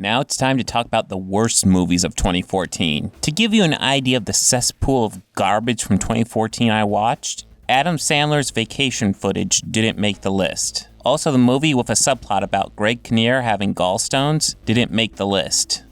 Now it's time to talk about the worst movies of 2014. To give you an idea of the cesspool of garbage from 2014 I watched, Adam Sandler's vacation footage didn't make the list. Also, the movie with a subplot about Greg Kinnear having gallstones didn't make the list.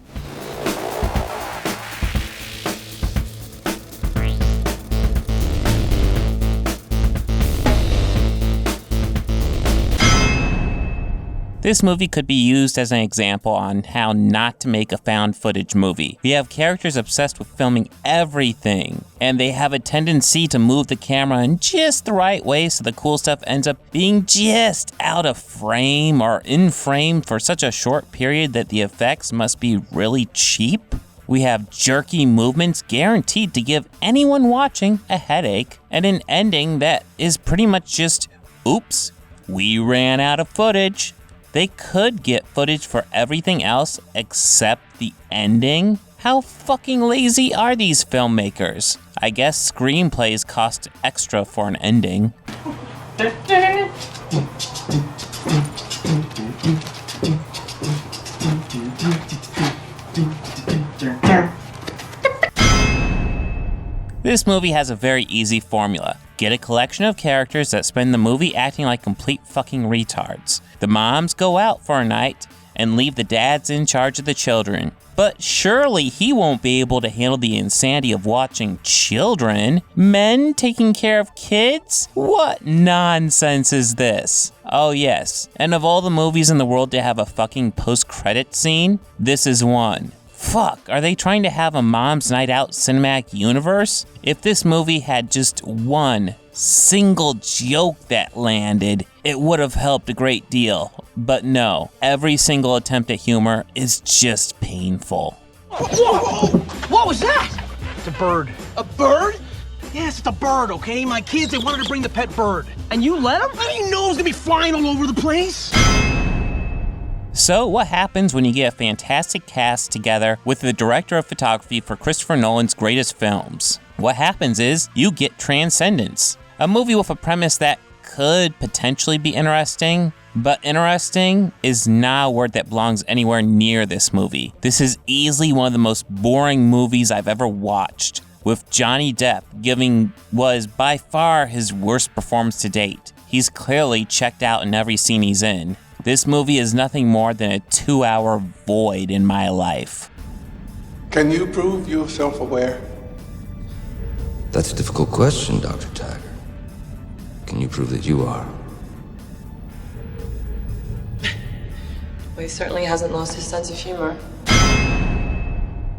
This movie could be used as an example on how not to make a found footage movie. We have characters obsessed with filming everything, and they have a tendency to move the camera in just the right way so the cool stuff ends up being just out of frame or in frame for such a short period that the effects must be really cheap. We have jerky movements guaranteed to give anyone watching a headache, and an ending that is pretty much just, oops, we ran out of footage. They could get footage for everything else except the ending? How fucking lazy are these filmmakers? I guess screenplays cost extra for an ending. This movie has a very easy formula. Get a collection of characters that spend the movie acting like complete fucking retards. The moms go out for a night and leave the dads in charge of the children. But surely he won't be able to handle the insanity of watching children. Men taking care of kids? What nonsense is this? Oh yes, and of all the movies in the world to have a fucking post-credit scene, this is one. Fuck, are they trying to have a Mom's Night Out cinematic universe? If this movie had just one single joke that landed, it would have helped a great deal. But no, every single attempt at humor is just painful. Whoa! What was that? It's a bird. A bird? Yes, it's a bird, okay? My kids, they wanted to bring the pet bird. And you let him? I didn't know it was gonna be flying all over the place. So what happens when you get a fantastic cast together with the director of photography for Christopher Nolan's greatest films? What happens is you get Transcendence, a movie with a premise that could potentially be interesting, but interesting is not a word that belongs anywhere near this movie. This is easily one of the most boring movies I've ever watched, with Johnny Depp giving what is by far his worst performance to date. He's clearly checked out in every scene he's in. This movie is nothing more than a 2-hour void in my life. Can you prove you're self-aware? That's a difficult question, Dr. Tiger. Can you prove that you are? Well, he certainly hasn't lost his sense of humor.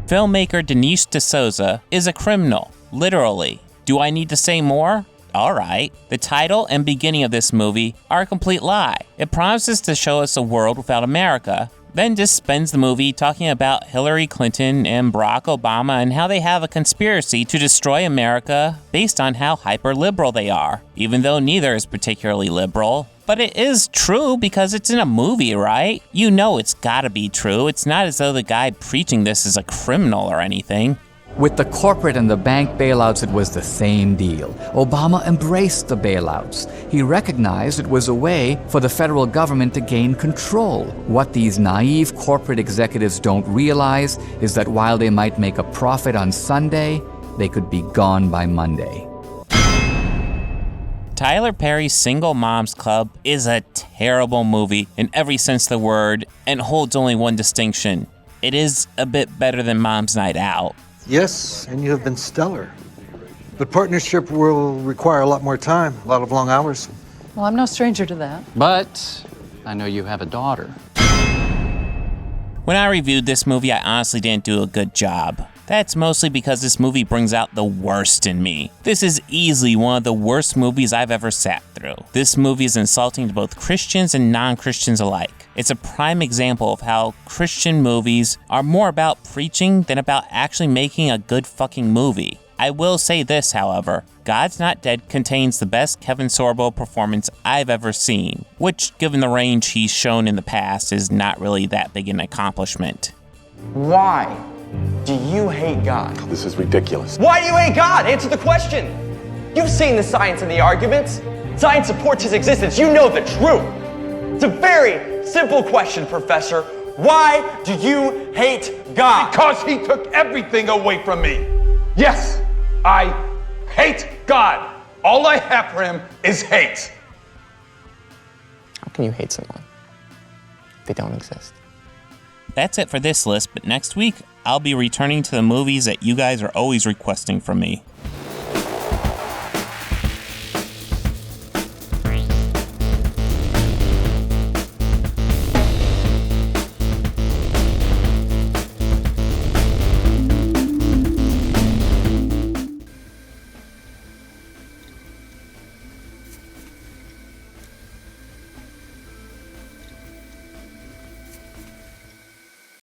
Filmmaker Dinesh D'Souza is a criminal, literally. Do I need to say more? Alright. The title and beginning of this movie are a complete lie. It promises to show us a world without America, then just spends the movie talking about Hillary Clinton and Barack Obama and how they have a conspiracy to destroy America based on how hyper-liberal they are, even though neither is particularly liberal. But it is true because it's in a movie, right? You know it's gotta be true. It's not as though the guy preaching this is a criminal or anything. With the corporate and the bank bailouts, it was the same deal. Obama embraced the bailouts. He recognized it was a way for the federal government to gain control. What these naive corporate executives don't realize is that while they might make a profit on Sunday, they could be gone by Monday. Tyler Perry's Single Moms Club is a terrible movie in every sense of the word and holds only one distinction. It is a bit better than Mom's Night Out. Yes, and you have been stellar. But partnership will require a lot more time, a lot of long hours. Well, I'm no stranger to that. But I know you have a daughter. When I reviewed this movie, I honestly didn't do a good job. That's mostly because this movie brings out the worst in me. This is easily one of the worst movies I've ever sat through. This movie is insulting to both Christians and non-Christians alike. It's a prime example of how Christian movies are more about preaching than about actually making a good fucking movie. I will say this, however, God's Not Dead contains the best Kevin Sorbo performance I've ever seen, which, given the range he's shown in the past, is not really that big an accomplishment. Why do you hate God? This is ridiculous. Why do you hate God? Answer the question. You've seen the science and the arguments. Science supports his existence. You know the truth. It's a very simple question, Professor. Why do you hate God? Because he took everything away from me. Yes, I hate God. All I have for him is hate. How can you hate someone? They don't exist. That's it for this list, but next week, I'll be returning to the movies that you guys are always requesting from me.